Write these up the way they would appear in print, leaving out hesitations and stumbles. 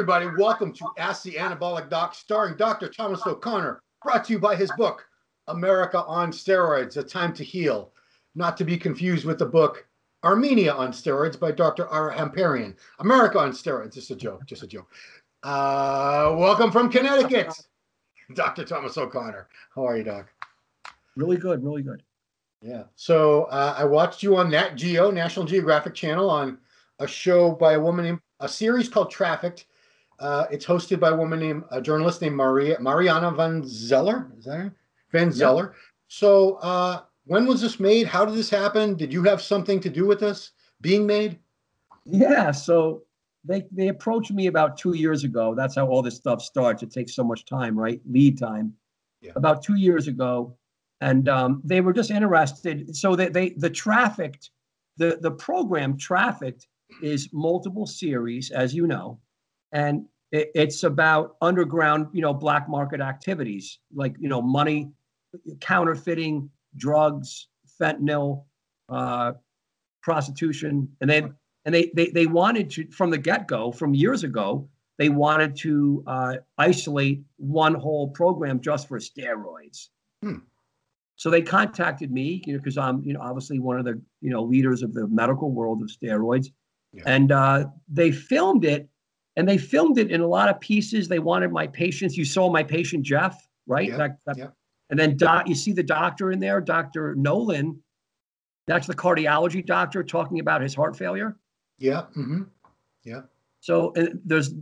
everybody. Welcome to Ask the Anabolic Doc, starring Dr. Thomas O'Connor, brought to you by his book, America on Steroids, A Time to Heal. Not to be confused with the book, Armenia on Steroids by Dr. R. Hamparian. America on Steroids, just a joke, just a joke. Welcome from Connecticut, Dr. Thomas O'Connor. How are you, Doc? Really good, really good. Yeah. So I watched you on Nat Geo, National Geographic Channel, on a show by a woman named, a series called Trafficked. It's hosted by a journalist named Mariana Van Zeller. Is that her? Van Zeller. Yep. So when was this made? How did this happen? Did you have something to do with this being made? Yeah. So they approached me about 2 years ago. That's how all this stuff starts. It takes so much time, right? Lead time. Yeah. About 2 years ago. And they were just interested. So the Trafficked, the program Trafficked is multiple series, as you know, and it's about underground, black market activities like, money, counterfeiting, drugs, fentanyl, prostitution. And they wanted to, from the get-go, from years ago, they wanted to isolate one whole program just for steroids. So they contacted me, because I'm, obviously one of the, leaders of the medical world of steroids. Yeah. And they filmed it, and they filmed it in a lot of pieces. They wanted my patients. You saw my patient, Jeff, right? Yeah. And then you see the doctor in there, Dr. Nolan. That's the cardiology doctor talking about his heart failure. Yeah. Mm-hmm. Yeah. So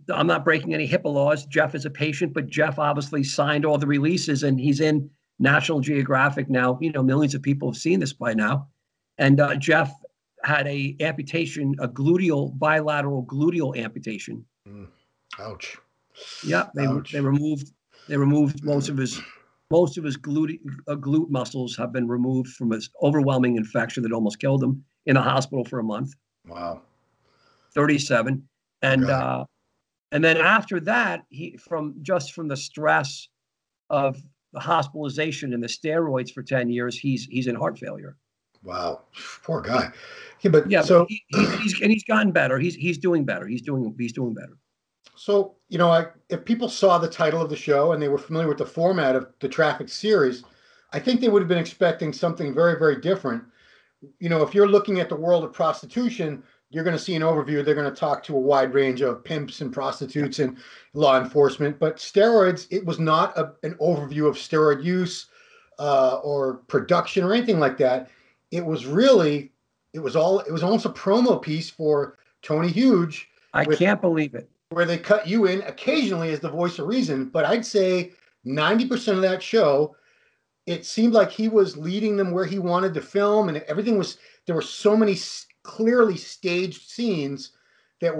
I'm not breaking any HIPAA laws. Jeff is a patient, but Jeff obviously signed all the releases, and he's in National Geographic now. Millions of people have seen this by now. And Jeff had a amputation, a bilateral gluteal amputation. Ouch. Yeah, they removed most of his glute muscles have been removed from his overwhelming infection that almost killed him in a hospital for a month. Wow. 37. And and then after that, from the stress of the hospitalization and the steroids for 10 years, he's in heart failure. Wow, poor guy. But he's gotten better. He's doing better. He's doing better. So if people saw the title of the show and they were familiar with the format of the Trafficked series, I think they would have been expecting something very, very different. If you're looking at the world of prostitution, you're going to see an overview. They're going to talk to a wide range of pimps and prostitutes and law enforcement. But steroids, it was not an overview of steroid use or production or anything like that. It was almost a promo piece for Tony Huge. I can't believe it. Where they cut you in occasionally as the voice of reason. But I'd say 90% of that show, it seemed like he was leading them where he wanted to film, and there were so many clearly staged scenes that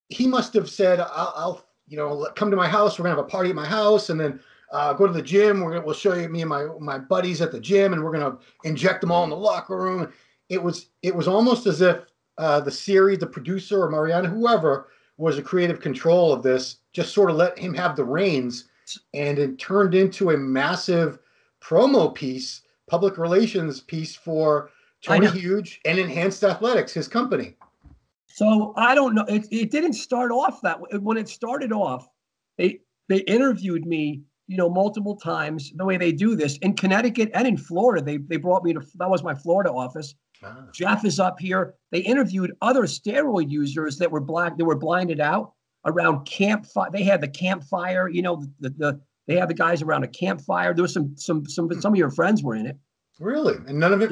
he must have said, I'll come to my house. We're gonna have a party at my house, and then go to the gym. We'll show you me and my buddies at the gym, and we're gonna inject them all in the locker room. It was almost as if the producer or Mariana, whoever was a creative control of this, just sort of let him have the reins, and it turned into a massive promo piece, public relations piece for Tony Huge and Enhanced Athletics, his company. So I don't know. It didn't start off that way. When it started off, they interviewed me, multiple times. The way they do this in Connecticut and in Florida, they brought me to. That was my Florida office. Jeff is up here. They interviewed other steroid users that were blinded out around campfire. They had the campfire. They had the guys around a campfire. There was some of your friends were in it. Really? And none of that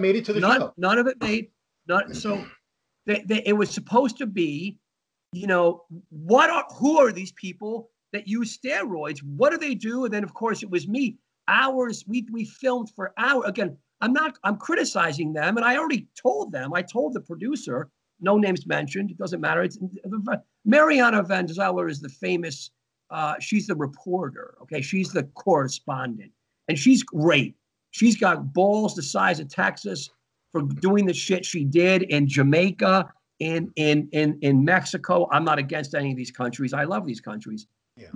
made it to the show. None of it made. So it was supposed to be, who are these people that use steroids? What do they do? And then of course it was me. We filmed for hours. Again, I'm criticizing them, and I already told them. I told the producer, no names mentioned. It doesn't matter. It's Mariana Van Zeller is the famous. She's the reporter. Okay, she's the correspondent, and she's great. She's got balls the size of Texas for doing the shit she did in Jamaica, in Mexico. I'm not against any of these countries. I love these countries. Yeah.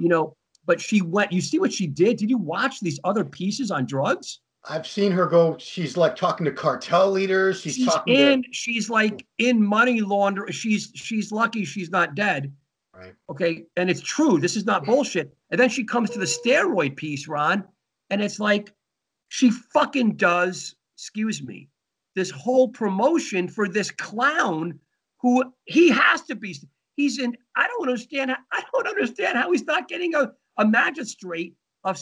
But she went. You see what she did? Did you watch these other pieces on drugs? I've seen her go. She's like talking to cartel leaders. She's like in money laundering. She's lucky she's not dead. Right. Okay. And it's true. This is not bullshit. And then she comes to the steroid piece, Ron, and it's like she fucking does, excuse me, this whole promotion for this clown who he has to be. He's in, I don't understand how he's not getting a magistrate of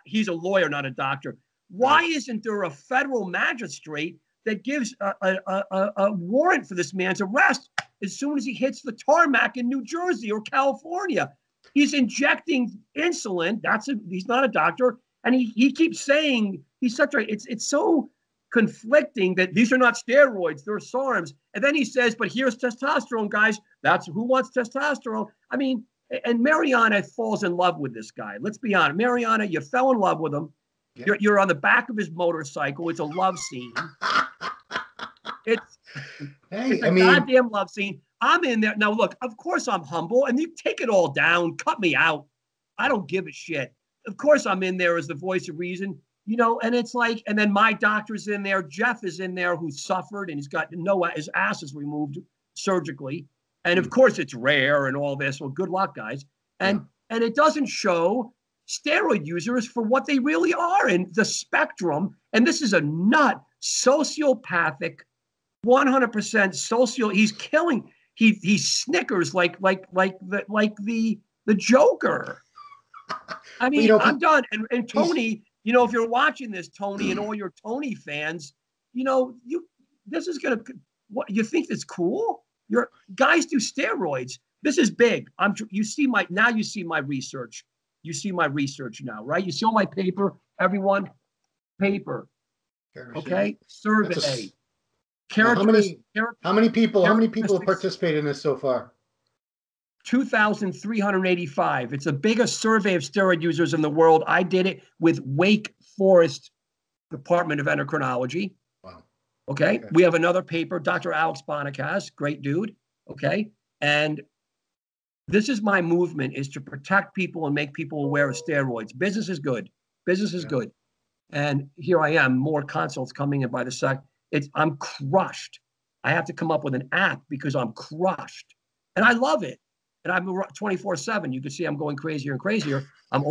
he's a lawyer, not a doctor. Why isn't there a federal magistrate that gives a warrant for this man's arrest as soon as he hits the tarmac in New Jersey or California? He's injecting insulin. He's not a doctor. And he keeps saying he's such a, it's so conflicting that these are not steroids, they're SARMs. And then he says, but here's testosterone, guys. That's who wants testosterone. I mean, and Mariana falls in love with this guy. Let's be honest. Mariana, you fell in love with him. Yeah. You're on the back of his motorcycle. It's a love scene. It's a goddamn love scene. I'm in there. Now, look, of course I'm humble, and you take it all down. Cut me out. I don't give a shit. Of course I'm in there as the voice of reason, and it's like, and then my doctor's in there. Jeff is in there who suffered, and he's got his ass is removed surgically. And of course it's rare and all this. Well, good luck, guys. And it doesn't show steroid users for what they really are in the spectrum. And this is a nut, sociopathic, 100% social. He's killing. He snickers like the Joker. I mean, I'm done. And Tony, if you're watching this, Tony, and all your Tony fans, this is gonna. What you think is cool? Your guys do steroids. This is big. You see my research. You see my research now, right? You see all my paper, everyone. Paper. Okay. Survey. How many people have participated in this so far? 2,385. It's the biggest survey of steroid users in the world. I did it with Wake Forest Department of Endocrinology. Wow. Okay. We have another paper, Dr. Alex Bonakas, great dude. Okay. And this is my movement, is to protect people and make people aware of steroids. Business is good. Business is good. And here I am, more consults coming in by the sec. I'm crushed. I have to come up with an app because I'm crushed. And I love it. And I'm 24/7. You can see I'm going crazier and crazier. I'm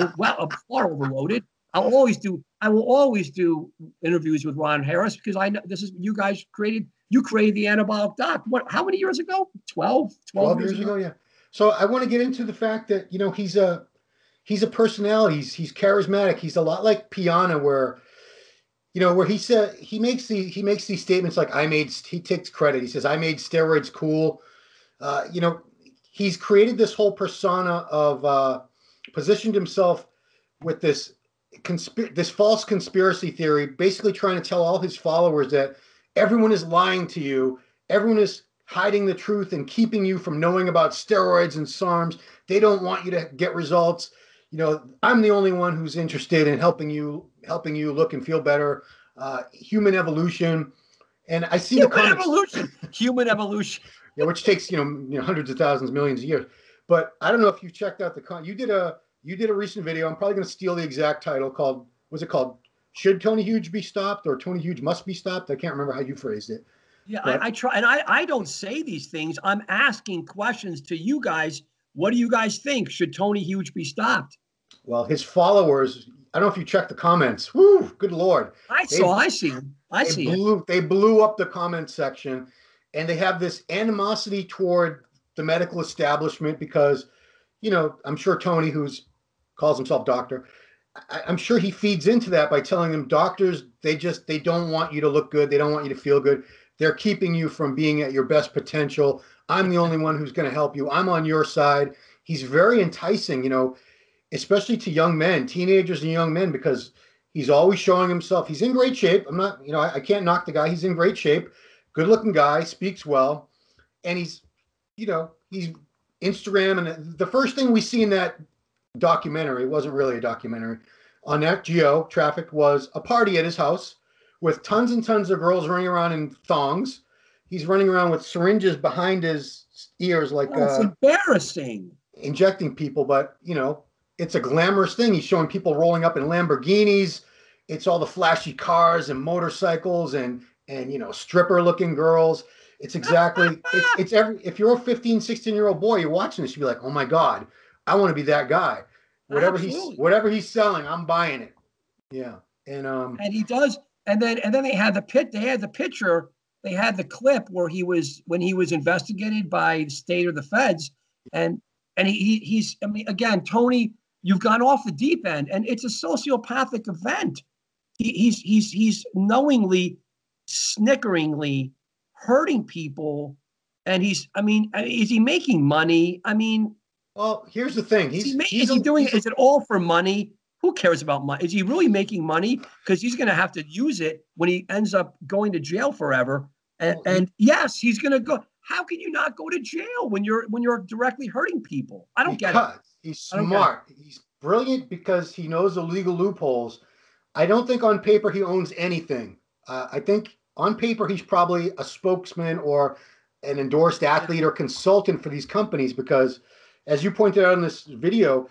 far overloaded. I will always do interviews with Ron Harris because I know this is you guys created the Anabolic doc. How many years ago? 12 years ago, yeah. So I want to get into the fact that he's a personality. He's charismatic. He's a lot like Piana, where he said he makes these statements like he takes credit. He says, I made steroids cool. He's created this whole persona of positioned himself with this false conspiracy theory, basically trying to tell all his followers that everyone is lying to you. Everyone is hiding the truth and keeping you from knowing about steroids and SARMs. They don't want you to get results. I'm the only one who's interested in helping you look and feel better. Human evolution. And I see human evolution. Yeah, which takes hundreds of thousands, millions of years. But I don't know if you've checked out you did a recent video. I'm probably going to steal the exact title called, what's it called? Should Tony Huge be stopped, or Tony Huge must be stopped? I can't remember how you phrased it. Yeah, I try, and I don't say these things. I'm asking questions to you guys. What do you guys think? Should Tony Huge be stopped? Well, his followers, I don't know if you checked the comments. Woo, good Lord. I see them. They blew up the comment section, and they have this animosity toward the medical establishment because, I'm sure Tony, calls himself doctor, I'm sure he feeds into that by telling them doctors, they don't want you to look good. They don't want you to feel good. They're keeping you from being at your best potential. I'm the only one who's going to help you. I'm on your side. He's very enticing, especially to young men, teenagers and young men, because he's always showing himself. He's in great shape. I'm not, I can't knock the guy. He's in great shape. Good looking guy, speaks well. And he's Instagram. And the first thing we see in that documentary, it wasn't really a documentary, on Nat Geo, Trafficked, was a party at his house with tons and tons of girls running around in thongs. He's running around with syringes behind his ears, like it's embarrassing, injecting people. But it's a glamorous thing. He's showing people rolling up in Lamborghinis. It's all the flashy cars and motorcycles and stripper looking girls. It's exactly, it's every, if you're a 15, 16-year-old boy, you're watching this, you'll be like, oh my God, I want to be that guy. Absolutely. Whatever he's selling, I'm buying it. Yeah. And he does. And then they had the picture, they had the clip where when he was investigated by the state or the feds. And he's, I mean, again, Tony, you've gone off the deep end, and it's a sociopathic event. He's knowingly, snickeringly hurting people. And I mean, is he making money? I mean, well, here's the thing. is he doing it? Is it all for money? Who cares about money? Is he really making money? Because he's going to have to use it when he ends up going to jail forever. And yes, he's going to go. How can you not go to jail when you're directly hurting people? I don't get it. He's smart. He's brilliant because he knows the legal loopholes. I don't think on paper he owns anything. I think on paper he's probably a spokesman or an endorsed athlete or consultant for these companies because, as you pointed out in this video,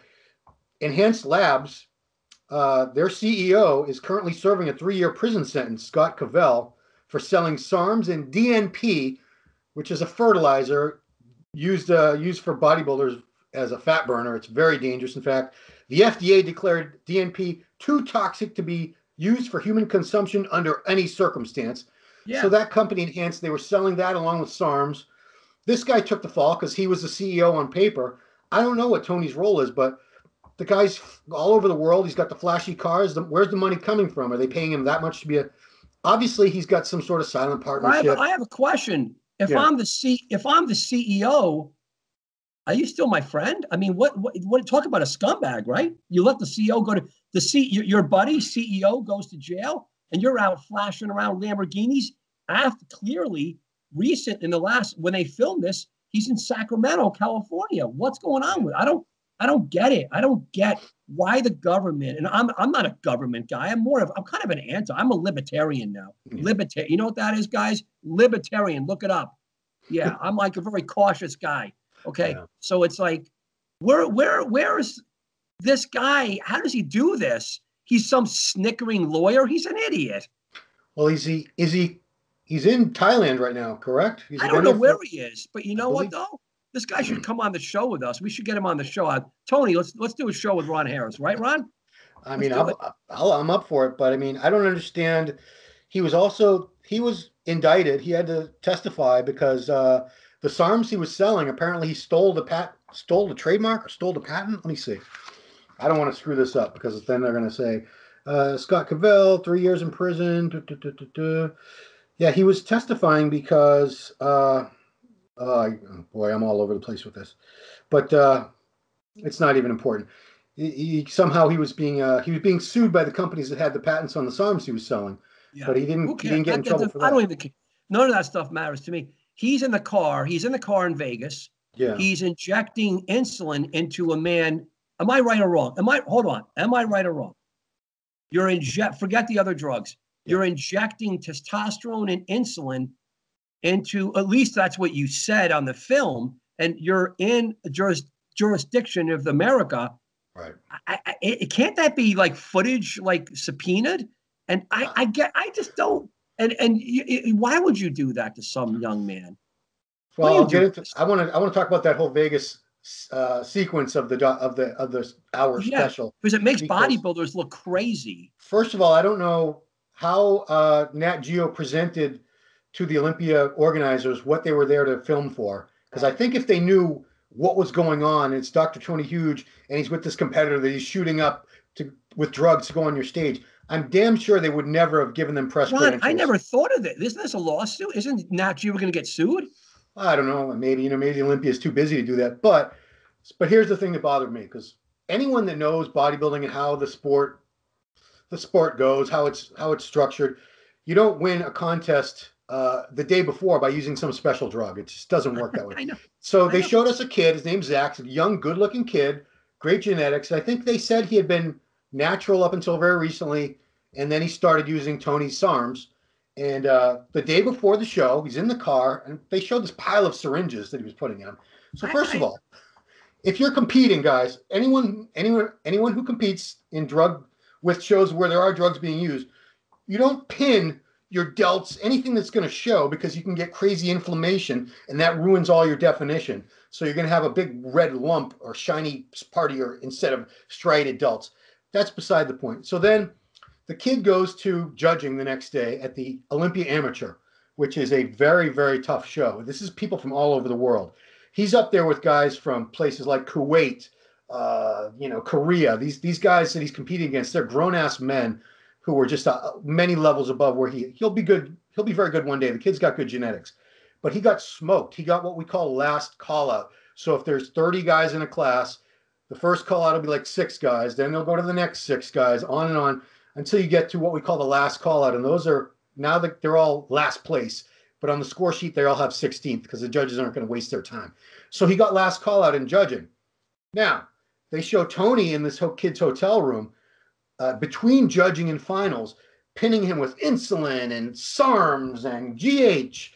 Enhanced Labs, their CEO is currently serving a 3-year prison sentence, Scott Cavell, for selling SARMs and DNP, which is a fertilizer used for bodybuilders as a fat burner. It's very dangerous. In fact, the FDA declared DNP too toxic to be used for human consumption under any circumstance. Yeah. So that company, Enhanced, they were selling that along with SARMs. This guy took the fall because he was the CEO on paper. I don't know what Tony's role is, but the guy's all over the world. He's got the flashy cars. Where's the money coming from? Are they paying him that much to be a? Obviously, he's got some sort of silent partnership. I have a question. If I'm the CEO, are you still my friend? I mean, what? Talk about a scumbag, right? You let the CEO go to your buddy CEO goes to jail, and you're out flashing around Lamborghinis. Clearly, recent in the last when they filmed this, he's in Sacramento, California. What's going on with? I don't get it. I don't get why the government, and I'm not a government guy. I'm kind of an anti. I'm a libertarian now. Libertarian. You know what that is, guys? Libertarian. Look it up. Yeah, I'm like a very cautious guy. Okay, yeah. So it's like, where is this guy? How does he do this? He's some snickering lawyer. He's an idiot. Well, he's in Thailand right now, correct? I don't know where he is, but you know what though? This guy should come on the show with us. We should get him on the show. Tony, let's do a show with Ron Harris, right, Ron? I mean, I'm up for it, but I mean, I don't understand. He was indicted. He had to testify because the SARMs he was selling, apparently he stole the trademark or stole the patent. Let me see. I don't want to screw this up because then they're going to say, Scott Cavell, 3 years in prison. Yeah, he was testifying because, boy, I'm all over the place with this, but it's not even important. Somehow he was being sued by the companies that had the patents on the SARMs he was selling, but he didn't get in trouble for that. I don't even care. None of that stuff matters to me. He's in the car. He's in the car in Vegas. Yeah. He's injecting insulin into a man. Am I right or wrong? Hold on. Am I right or wrong? Forget the other drugs. Yeah. You're injecting testosterone and insulin into, at least that's what you said on the film, and you're in a jurisdiction of America. Right. Can't that be like footage, like subpoenaed? And I just don't. And why would you do that to some young man? Well, I want to talk about that whole Vegas sequence of the hour special because it makes bodybuilders look crazy. First of all, I don't know how Nat Geo presented to the Olympia organizers what they were there to film for, because I think if they knew what was going on, it's Dr. Tony Huge and he's with this competitor that he's shooting up with drugs to go on your stage, I'm damn sure they would never have given them press credentials. I never thought of it. Isn't this a lawsuit? Isn't Nat Geo going to get sued? I don't know. Maybe Olympia is too busy to do that. But here's the thing that bothered me, because anyone that knows bodybuilding and how the sport goes, how it's structured, you don't win a contest the day before by using some special drug. It just doesn't work that way. I know. So they showed us a kid. His name's Zach. He's a young, good-looking kid, great genetics. I think they said he had been natural up until very recently, and then he started using Tony's SARMs. And the day before the show, he's in the car, and they showed this pile of syringes that he was putting in him. So first of all, if you're competing, guys, anyone who competes in with shows where there are drugs being used, you don't pin your delts, anything that's going to show, because you can get crazy inflammation and that ruins all your definition. So you're going to have a big red lump or shiny part of your, instead of striated delts. That's beside the point. So then the kid goes to judging the next day at the Olympia Amateur, which is a very, very tough show. This is people from all over the world. He's up there with guys from places like Kuwait, Korea. These guys that he's competing against, they're grown-ass men who were just many levels above where he'll be good. He'll be very good one day. The kid's got good genetics, but he got smoked. He got what we call last call out. So if there's 30 guys in a class, the first call out will be like 6 guys. Then they'll go to the next 6 guys, on and on, until you get to what we call the last call out. And those are, now that they're all last place, but on the score sheet, they all have 16th because the judges aren't going to waste their time. So he got last call out in judging. Now, they show Tony in this kid's hotel room between judging and finals, pinning him with insulin and SARMs and GH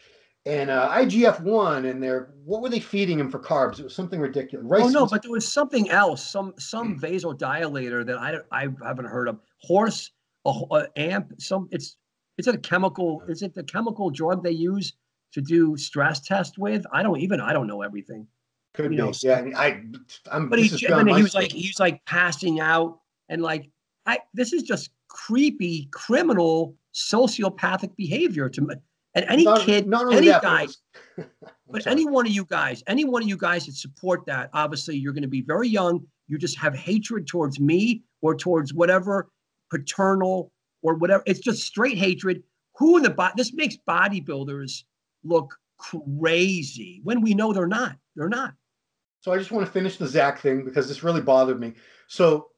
and IGF-1. And what were they feeding him for carbs? It was something ridiculous. Rice oh, no, but there was something else, some vasodilator that I haven't heard of. Horse, amp, is it a chemical? Is it the chemical drug they use to do stress test with? I don't know everything. Could be. Yeah, but he was like passing out and like this is just creepy, criminal, sociopathic behavior to me. And any kid, any guy, but any one of you guys that support that, obviously you're going to be very young. You just have hatred towards me or towards whatever paternal or whatever. It's just straight hatred. This makes bodybuilders look crazy when we know they're not. They're not. So I just want to finish the Zach thing because this really bothered me. So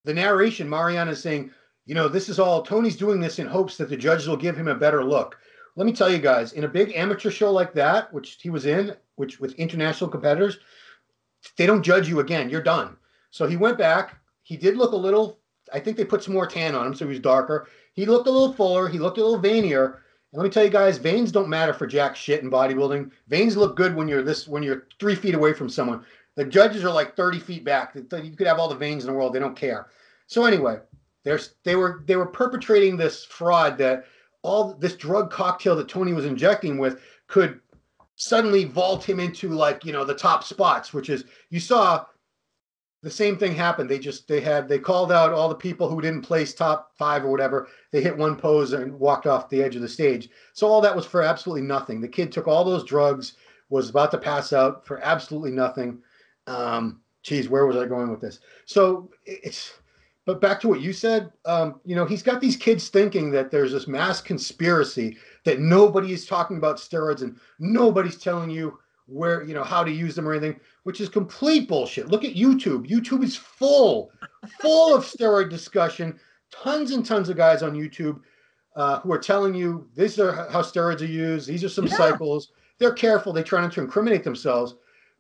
the narration, Mariana is saying, this is all, Tony's doing this in hopes that the judges will give him a better look. Let me tell you guys, in a big amateur show like that, which he was in, which with international competitors, they don't judge you again. You're done. So he went back. He did look a little, I think they put some more tan on him, so he was darker. He looked a little fuller. He looked a little veinier. And let me tell you guys, veins don't matter for jack shit in bodybuilding. Veins look good when you're 3 feet away from someone. The judges are like 30 feet back. You could have all the veins in the world. They don't care. So anyway, they were perpetrating this fraud that all this drug cocktail that Tony was injecting with could suddenly vault him into the top spots, which is, you saw the same thing happen. They called out all the people who didn't place top 5 or whatever. They hit one pose and walked off the edge of the stage. So all that was for absolutely nothing. The kid took all those drugs, was about to pass out for absolutely nothing. Where was I going with this? So but back to what you said, he's got these kids thinking that there's this mass conspiracy, that nobody is talking about steroids and nobody's telling you where, how to use them or anything, which is complete bullshit. Look at YouTube. YouTube is full of steroid discussion. Tons and tons of guys on YouTube who are telling you these are how steroids are used. These are some cycles. They're careful. They try not to incriminate themselves,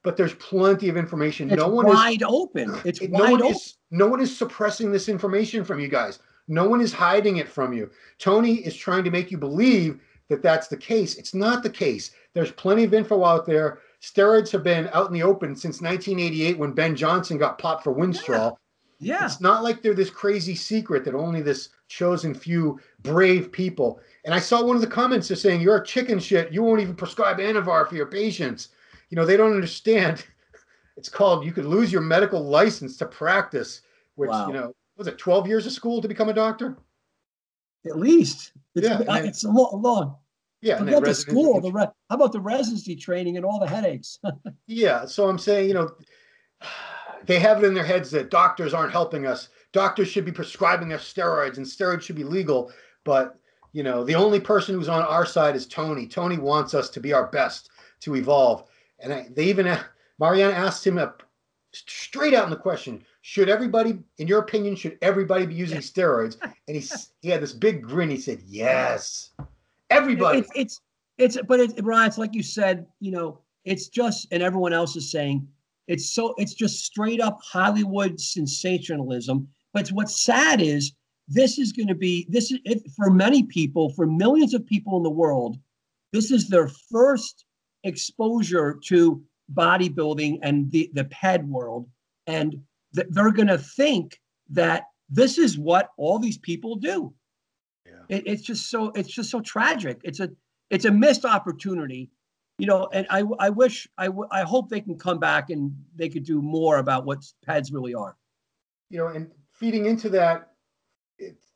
but there's plenty of information. It's wide open. It's wide open. No one is suppressing this information from you guys. No one is hiding it from you. Tony is trying to make you believe that that's the case. It's not the case. There's plenty of info out there. Steroids have been out in the open since 1988 when Ben Johnson got popped for Winstrol. Yeah. It's not like they're this crazy secret that only this chosen few brave people. And I saw one of the comments is saying, you're a chicken shit. You won't even prescribe Anavar for your patients. They don't understand. It's called, you could lose your medical license to practice, which, was it 12 years of school to become a doctor? At least. It's a long. Yeah. Forget the school. How about the residency training and all the headaches? Yeah. So I'm saying, they have it in their heads that doctors aren't helping us. Doctors should be prescribing their steroids and steroids should be legal. But, the only person who's on our side is Tony. Tony wants us to be our best, to evolve. And Mariana asked him straight out in the question, should everybody be using steroids? And he had this big grin. He said, yes, everybody. Ron, it's like you said, it's just, and everyone else is saying, it's just straight up Hollywood sensationalism. But what's sad is for many people, for millions of people in the world, this is their first exposure to bodybuilding and the PED world. And they're going to think that this is what all these people do. It's just so tragic. It's a missed opportunity, and I hope they can come back and they could do more about what PEDs really are. And feeding into that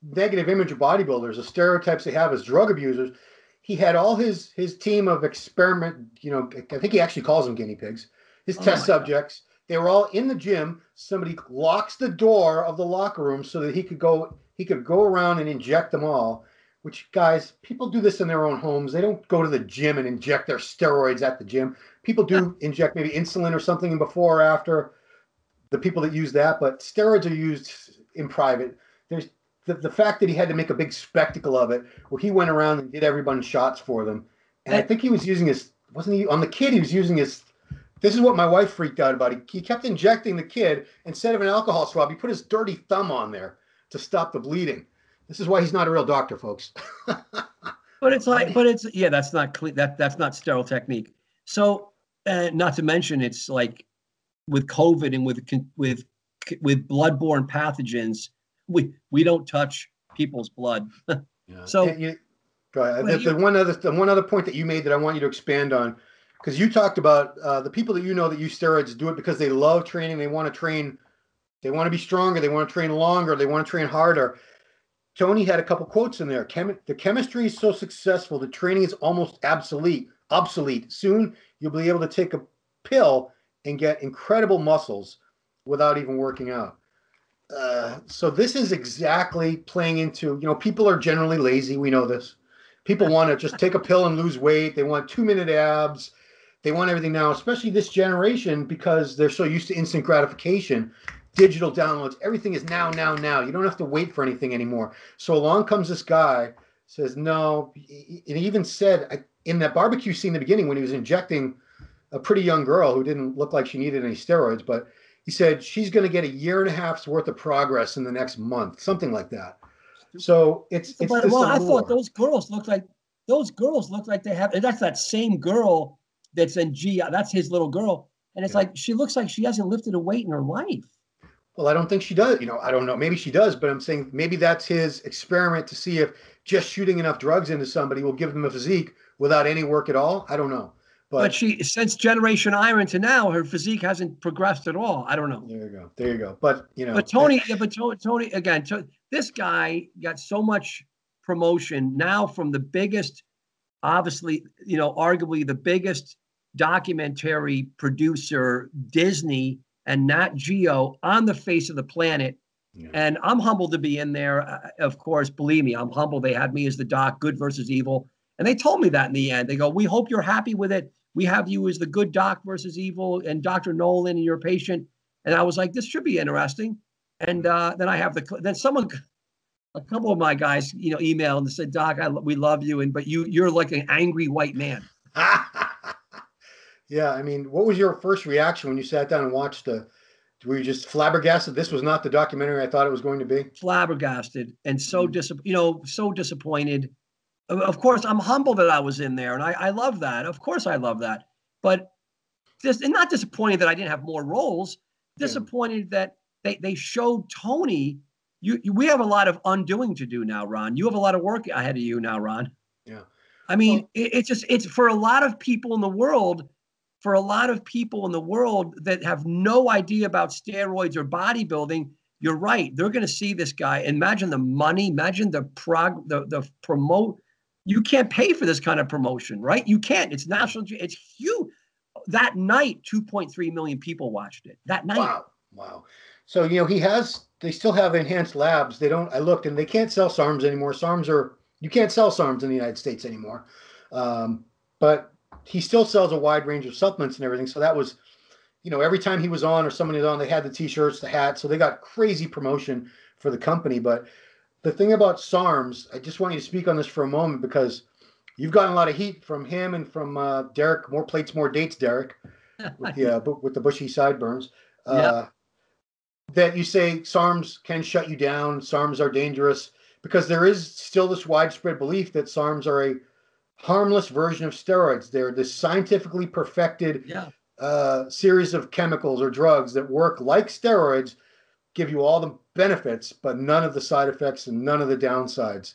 negative image of bodybuilders, the stereotypes they have as drug abusers, he had all his team of experiment, I think he actually calls them guinea pigs, his test subjects. God. They were all in the gym. Somebody locks the door of the locker room so that he could go around and inject them all, which, guys, people do this in their own homes. They don't go to the gym and inject their steroids at the gym. People do inject maybe insulin or something before or after, the people that use that, but steroids are used in private. There's the fact that he had to make a big spectacle of it, where he went around and did everyone shots for them. And I think he was using wasn't he, on the kid, he was using this is what my wife freaked out about. He kept injecting the kid. Instead of an alcohol swab, he put his dirty thumb on there to stop the bleeding. This is why he's not a real doctor, folks. That's not clean. That's not sterile technique. So, not to mention, it's like with COVID and with bloodborne pathogens, we don't touch people's blood. So go ahead. The one other point that you made that I want you to expand on, because you talked about the people that that use steroids do it because they love training. They want to train. They want to be stronger. They want to train longer. They want to train harder. Tony had a couple quotes in there. The chemistry is so successful, the training is almost obsolete. Soon you'll be able to take a pill and get incredible muscles without even working out. So this is exactly playing into, people are generally lazy. We know this. People want to just take a pill and lose weight. They want 2-minute abs. They want everything now, especially this generation, because they're so used to instant gratification, digital downloads. Everything is now. You don't have to wait for anything anymore. So along comes this guy, says no. And he even said in that barbecue scene in the beginning when he was injecting a pretty young girl who didn't look like she needed any steroids, but he said she's going to get 1.5 years worth of progress in the next month, something like that. So it's I thought those girls looked like they have, and that's that same girl that's in G. That's his little girl, and it's like she looks like she hasn't lifted a weight in her life. Well, I don't think she does. I don't know. Maybe she does, but I'm saying maybe that's his experiment to see if just shooting enough drugs into somebody will give them a physique without any work at all. I don't know. But she, since Generation Iron to now, her physique hasn't progressed at all. I don't know. There you go. But Tony, again, this guy got so much promotion now from the biggest, obviously, arguably the biggest documentary producer, Disney and Nat Geo on the face of the planet. Yeah. And I'm humbled to be in there. Of course, believe me, I'm humbled. They had me as the doc, good versus evil. And they told me that in the end. They go, we hope you're happy with it. We have you as the good doc versus evil and Dr. Nolan and your patient. And I was like, this should be interesting. And then I have a couple of my guys, emailed and said, Doc, we love you. But you're like an angry white man. Yeah. I mean, what was your first reaction when you sat down and watched were you just flabbergasted? This was not the documentary I thought it was going to be? Flabbergasted and so disappointed. Of course, I'm humbled that I was in there, and I love that. Of course, I love that. But not disappointed that I didn't have more roles. Disappointed that they showed Tony. We have a lot of undoing to do now, Ron. You have a lot of work ahead of you now, Ron. Yeah. I mean, it's for a lot of people in the world. For a lot of people in the world that have no idea about steroids or bodybuilding, you're right. They're going to see this guy. Imagine the money. Imagine the promote. You can't pay for this kind of promotion, right? You can't. It's national. It's huge. That night, 2.3 million people watched it. That night. Wow. So, they still have enhanced labs. I looked and they can't sell SARMs anymore. You can't sell SARMs in the United States anymore. But he still sells a wide range of supplements and everything. So that was, every time he was on or somebody was on, they had the t-shirts, the hats. So they got crazy promotion for the company. But the thing about SARMs, I just want you to speak on this for a moment because you've gotten a lot of heat from him and from Derek, more plates, more dates, Derek, with the bushy sideburns. That you say SARMs can shut you down, SARMs are dangerous, because there is still this widespread belief that SARMs are a harmless version of steroids. They're this scientifically perfected series of chemicals or drugs that work like steroids, give you all the benefits, but none of the side effects and none of the downsides.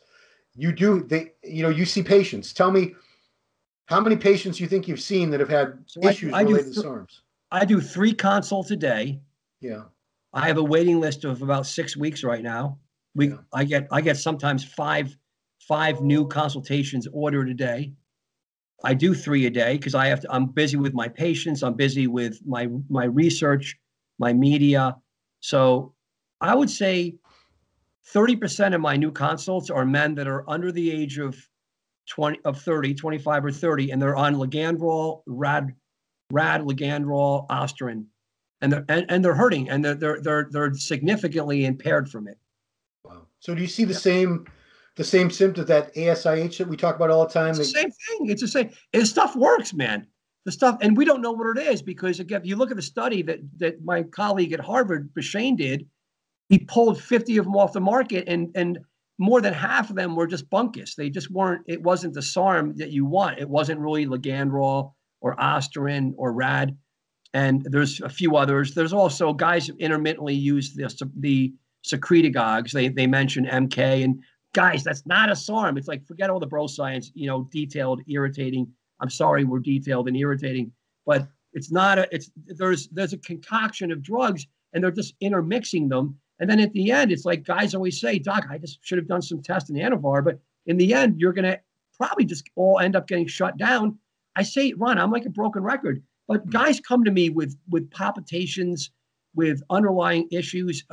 you see patients. Tell me how many patients you think you've seen that have had So issues related to SARMs. I do 3 consults a day. Yeah. I have a waiting list of about 6 weeks right now. I get sometimes five new consultations ordered a day. I do 3 a day because I'm busy with my patients. I'm busy with my research, my media. So I would say 30% of my new consults are men that are under the age of 30, 25 or 30, and they're on Ligandrol, Ligandrol, Osterin, and they're hurting, and they're significantly impaired from it. Wow. So do you see the same symptoms, that ASIH that we talk about all the time? It's the same thing. It's the same. And stuff works, man. The stuff, and we don't know what it is because, again, if you look at the study that my colleague at Harvard, Bashane, did, he pulled 50 of them off the market, and more than half of them were just bunkus. They just weren't. It wasn't the SARM that you want. It wasn't really Ligandrol or Osterin or Rad. And there's a few others. There's also guys who intermittently use the secretagogues. They mention MK, and guys, that's not a SARM. It's like, forget all the bro science, detailed, irritating. I'm sorry, we're detailed and irritating, but it's not there's a concoction of drugs, and they're just intermixing them. And then at the end, it's like guys always say, Doc, I just should have done some tests in Anavar, but in the end, you're going to probably just all end up getting shut down. I say, Ron, I'm like a broken record, but guys come to me with palpitations, with underlying issues,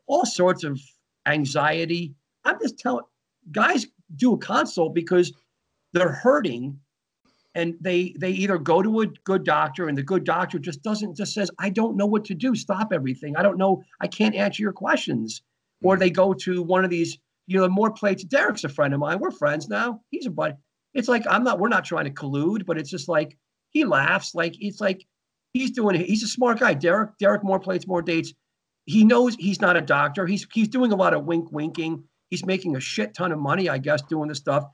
all sorts of anxiety. I'm just telling guys, do a consult because they're hurting, and they either go to a good doctor, and the good doctor just says, I don't know what to do. Stop everything. I don't know. I can't answer your questions. Or they go to one of these, more plates. Derek's a friend of mine. We're friends now. He's a buddy. It's like, we're not trying to collude, but it's just like, he laughs. It's like he's a smart guy. Derek, more plates, more dates. He knows he's not a doctor. He's doing a lot of winking. He's making a shit ton of money, I guess, doing this stuff.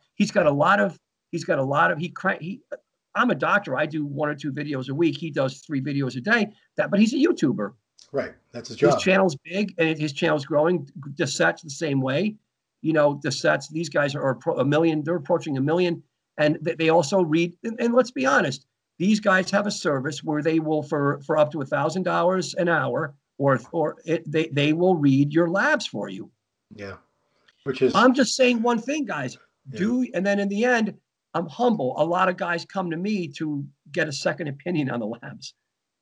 I'm a doctor. I do 1 or 2 videos a week. He does 3 videos a day. But he's a YouTuber. Right. That's his job. His channel's big, and his channel's growing. Deset's the same way. Deset's, these guys are a million. They're approaching 1 million. And they also read. And let's be honest, these guys have a service where they will, for up to $1,000 an hour, they will read your labs for you. Yeah. I'm just saying one thing, guys. And then in the end, I'm humble. A lot of guys come to me to get a second opinion on the labs.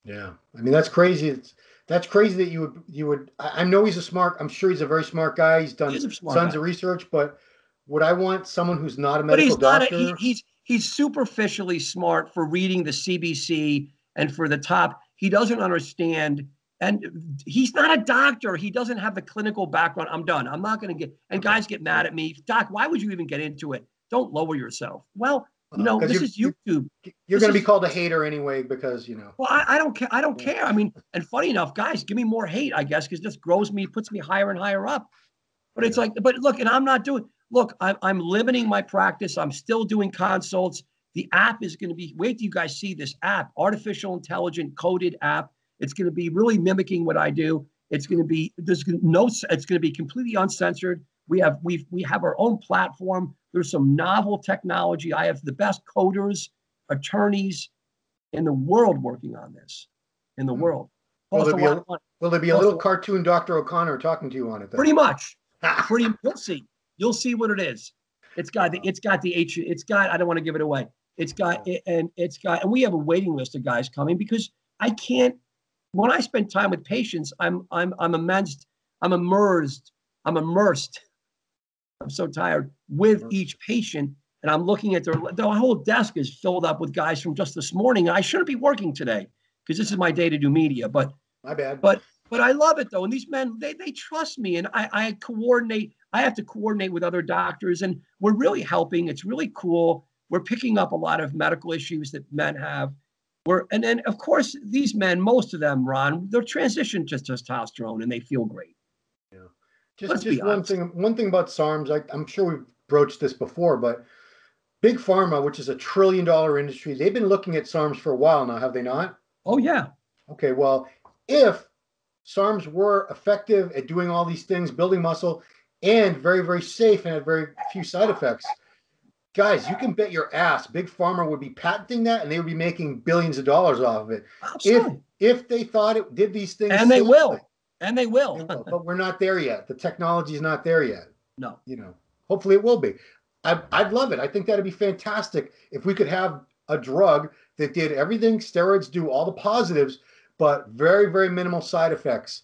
Yeah. I mean, that's crazy. That's crazy that you would, I know I'm sure he's a very smart guy. He's done tons of research, but would I want someone who's not a medical doctor? He's superficially smart for reading the CBC and for the top. He doesn't understand. And he's not a doctor. He doesn't have the clinical background. I'm done. I'm not going to get, and guys get mad at me. Doc, why would you even get into it? Don't lower yourself. Well, this is YouTube. You're going to be called a hater anyway because, Well, I don't care. I don't care. I mean, and funny enough, guys, give me more hate, I guess, because this puts me higher and higher up. But it's like, but look, and I'm not doing, look, I'm limiting my practice. I'm still doing consults. The app is going to be, wait till you guys see this app, artificial intelligent coded app. It's going to be really mimicking what I do. It's going to be, it's going to be completely uncensored. We have our own platform. There's some novel technology. I have the best coders, attorneys in the world working on this. In the world. Will there be a little cartoon Dr. O'Connor talking to you on it? Then? Pretty much. You'll see. You'll see what it is. I don't want to give it away. And we have a waiting list of guys coming because I can't. When I spend time with patients, I'm immersed. I'm so tired with each patient, and I'm looking at the whole desk is filled up with guys from just this morning. And I shouldn't be working today because this is my day to do media. But my bad. But I love it though, and these men they trust me, and I coordinate. I have to coordinate with other doctors, and we're really helping. It's really cool. We're picking up a lot of medical issues that men have. And then, of course, these men, most of them, Ron, they're transitioned to testosterone and they feel great. Yeah. Just one thing about SARMs, I'm sure we've broached this before, but Big Pharma, which is a $1 trillion industry, they've been looking at SARMs for a while now, have they not? Oh, yeah. Okay, well, if SARMs were effective at doing all these things, building muscle, and very, very safe and had very few side effects. Guys, you can bet your ass Big Pharma would be patenting that, and they would be making billions of dollars off of it. Absolutely. If they thought it did these things And they safely. will. And they will. But we're not there yet. The technology is not there yet. No. You know, hopefully it will be. I'd love it. I think that'd be fantastic if we could have a drug that did everything steroids do, all the positives, but very, very minimal side effects.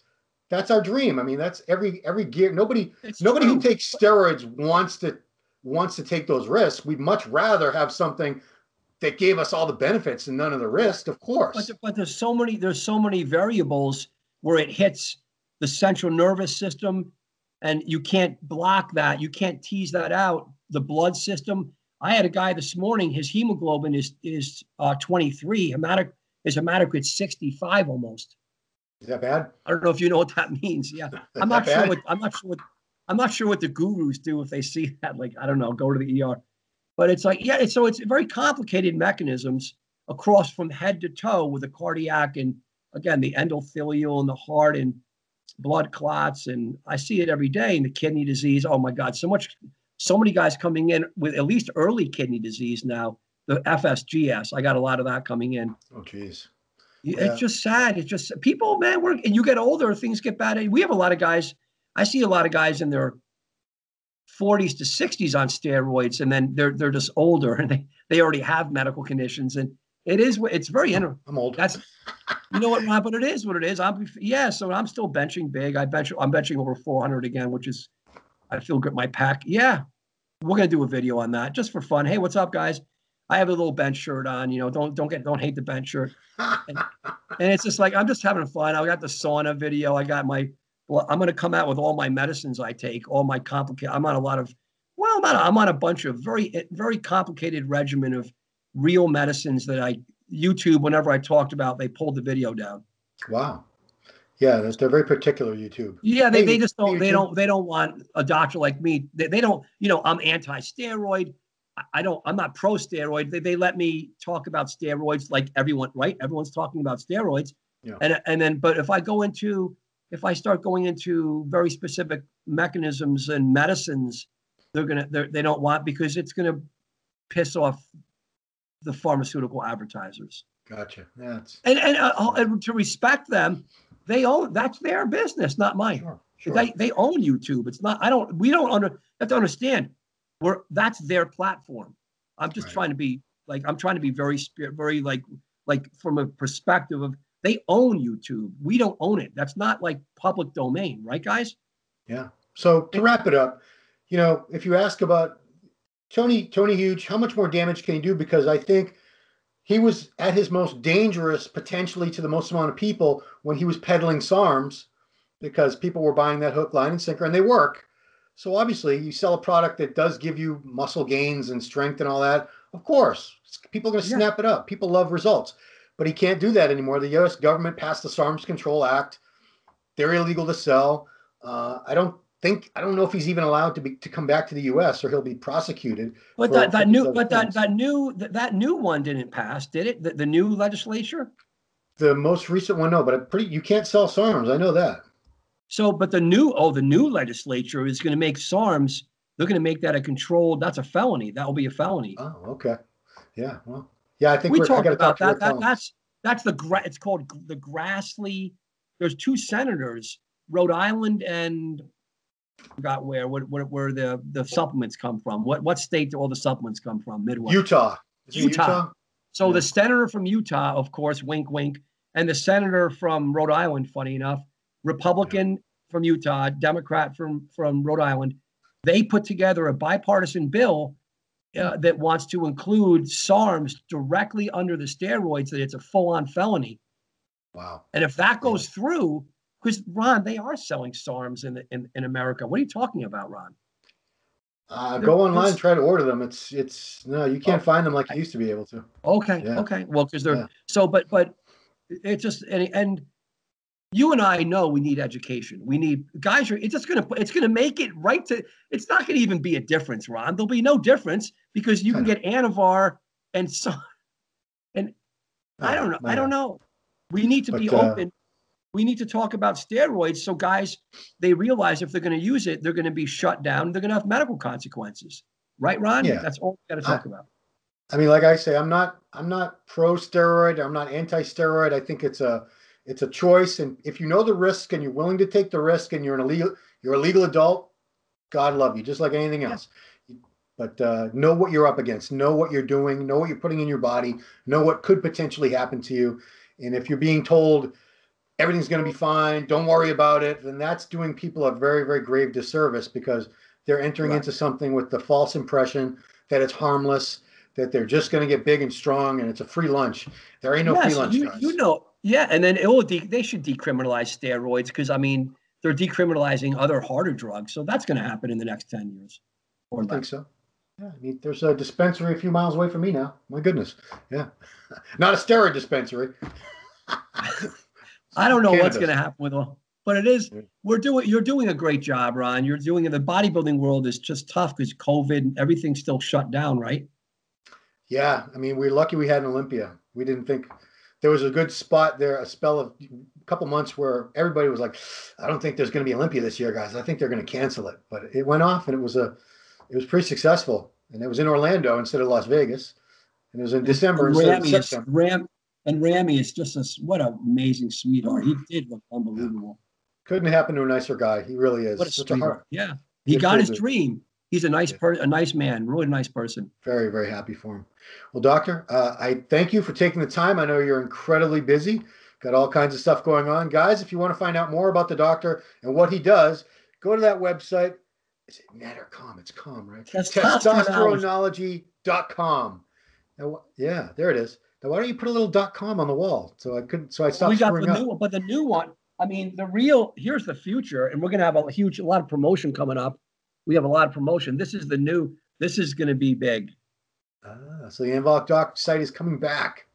That's our dream. I mean, that's every gear. Nobody who takes steroids wants to take those risks. We'd much rather have something that gave us all the benefits and none of the risk, of course. But there's so many variables where it hits the central nervous system, and you can't block that. You can't tease that out. The blood system. I had a guy this morning. His hemoglobin is 23. His hematocrit's 65 almost. Is that bad? I don't know if you know what that means. Yeah, I'm not sure what the gurus do if they see that. Like, I don't know. Go to the ER. But it's like, yeah. So it's very complicated mechanisms across from head to toe with the cardiac and again the endothelial and the heart and blood clots, and I see it every day in the kidney disease. Oh my God, so many guys coming in with at least early kidney disease now, the FSGS. I got a lot of that coming in. Oh, geez. It's just sad. It's just people, man, and you get older, things get bad. We have a lot of guys. I see a lot of guys in their 40s to 60s on steroids, and then they're just older and they already have medical conditions. And it's very interesting. I'm old. That's, you know what, Rob, but it is what it is. So I'm still benching big. I'm benching over 400 again, which is, I feel good. My pack. Yeah. We're going to do a video on that just for fun. Hey, what's up, guys? I have a little bench shirt on, you know, don't hate the bench shirt. And it's just like, I'm just having fun. I got the sauna video. I'm going to come out with all my medicines I take, all my complicated, I'm on a bunch of very, very complicated regimen of real medicines that YouTube, whenever I talked about, they pulled the video down. Wow. Yeah, they're very particular, YouTube. Yeah, they just don't, they don't want a doctor like me. They don't, you know, I'm anti-steroid. I'm not pro-steroid. They let me talk about steroids like everyone, right? Everyone's talking about steroids. Yeah. And then, but if I start going into very specific mechanisms and medicines, they don't want, because it's going to piss off the pharmaceutical advertisers. Gotcha. Yeah, and to respect them, that's their business, not mine. Sure. They own YouTube. It's not, have to understand, that's their platform. I'm just trying to be very like from a perspective of, they own YouTube. We don't own it. That's not like public domain, right, guys? Yeah. So to wrap it up, you know, if you ask about Tony Huge, how much more damage can he do? Because I think he was at his most dangerous, potentially to the most amount of people, when he was peddling SARMs, because people were buying that hook, line, and sinker, and they work. So obviously, you sell a product that does give you muscle gains and strength and all that. Of course, people are going to snap it up. People love results. But he can't do that anymore. The U.S. government passed the SARMs Control Act. They're illegal to sell. I don't know if he's even allowed to come back to the U.S. or he'll be prosecuted. But that new one didn't pass, did it? The new legislature? The most recent one, no. But you can't sell SARMs. I know that. So, but the new legislature is going to make SARMs. They're going to make that that's a felony. That will be a felony. Oh, okay. Yeah. Well, yeah. I think we talked about that. It's called the Grassley. There's two senators, Rhode Island and I forgot where the supplements come from. What state do all the supplements come from? Midwest. Utah. Utah. So the senator from Utah, of course, wink, wink, and the senator from Rhode Island, funny enough, Republican from Utah, Democrat from Rhode Island, they put together a bipartisan bill that wants to include SARMs directly under the steroids, that it's a full-on felony. Wow. And if that goes through, because Ron, they are selling SARMs in America. What are you talking about, Ron? Go online and try to order them. No, you can't find them like you used to be able to. Okay. Yeah. Okay. Well, because they're but it's just, and you and I know we need education. We need guys. It's going to make it right to. It's not going to even be a difference, Ron. There'll be no difference because you can get Anavar and so. And I don't know. We need to be open. we need to talk about steroids so guys, they realize if they're going to use it, they're going to be shut down. They're going to have medical consequences. Right, Ron? Yeah. That's all we got to talk about. I mean, like I say, I'm not pro steroid. I'm not anti-steroid. I think it's a choice. And if you know the risk and you're willing to take the risk and you're a legal adult, God love you, just like anything else. But know what you're up against, know what you're doing, know what you're putting in your body, know what could potentially happen to you. And if you're being told everything's going to be fine, don't worry about it, then that's doing people a very, very grave disservice, because they're entering into something with the false impression that it's harmless, that they're just going to get big and strong, and it's a free lunch. There ain't no free lunch, guys. And then they should decriminalize steroids, because, I mean, they're decriminalizing other harder drugs. So that's going to happen in the next 10 years. I think so. Yeah, I mean, there's a dispensary a few miles away from me now. My goodness. Yeah. Not a steroid dispensary. I don't know what's going to happen with them, but it is. You're doing a great job, Ron. The bodybuilding world is just tough because COVID and everything's still shut down, right? Yeah, I mean, we're lucky we had an Olympia. We didn't think there was a good spot there, a spell of a couple months where everybody was like, I don't think there's going to be Olympia this year, guys. I think they're going to cancel it. But it went off, and it was pretty successful. And it was in Orlando instead of Las Vegas. And it was in December instead of September. And Ramy is just what an amazing sweetheart. He did look unbelievable. Couldn't happen to a nicer guy. He really is. What a sweetheart. Yeah. He got his dream. He's a nice a nice man, really nice person. Very, very happy for him. Well, Doctor, I thank you for taking the time. I know you're incredibly busy. Got all kinds of stuff going on. Guys, if you want to find out more about the doctor and what he does, go to that website. Is it net or com? It's com, right? Testosteronology.com. Now, yeah, there it is. Now, why don't you put a little .com on the wall? So I stopped. We got the new one, but the new one. I mean, here's the future, and we're going to have a lot of promotion coming up. We have a lot of promotion. This is going to be big. So the Anabolic Doc site is coming back.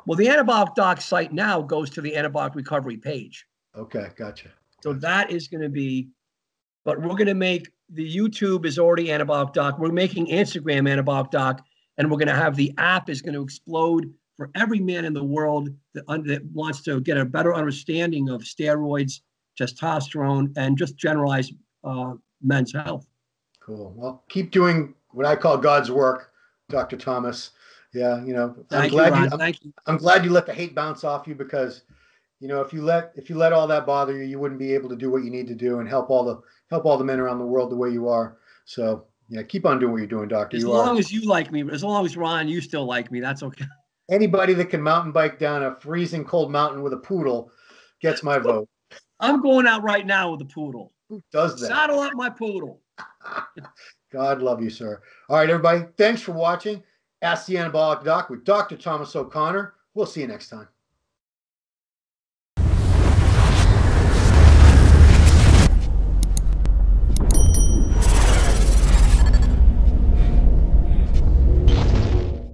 Well, the Anabolic Doc site now goes to the Anabolic Recovery page. Okay, gotcha. So that is going to be, but we're going to make the YouTube is already Anabolic Doc. We're making Instagram Anabolic Doc, and we're going to have the app is going to explode for every man in the world that wants to get a better understanding of steroids, testosterone, and just generalized men's health. Cool. Well, keep doing what I call God's work, Dr. Thomas. Yeah, I'm glad you let the hate bounce off you, because, if you let all that bother you, you wouldn't be able to do what you need to do and help all the men around the world the way you are. So yeah, keep on doing what you're doing, Doctor. As long as you like me, as long as Ron, you still like me, that's okay. Anybody that can mountain bike down a freezing cold mountain with a poodle gets my vote. I'm going out right now with a poodle. Who does that? Saddle up my poodle. God love you, sir. All right, everybody. Thanks for watching. Ask the Anabolic Doc with Dr. Thomas O'Connor. We'll see you next time.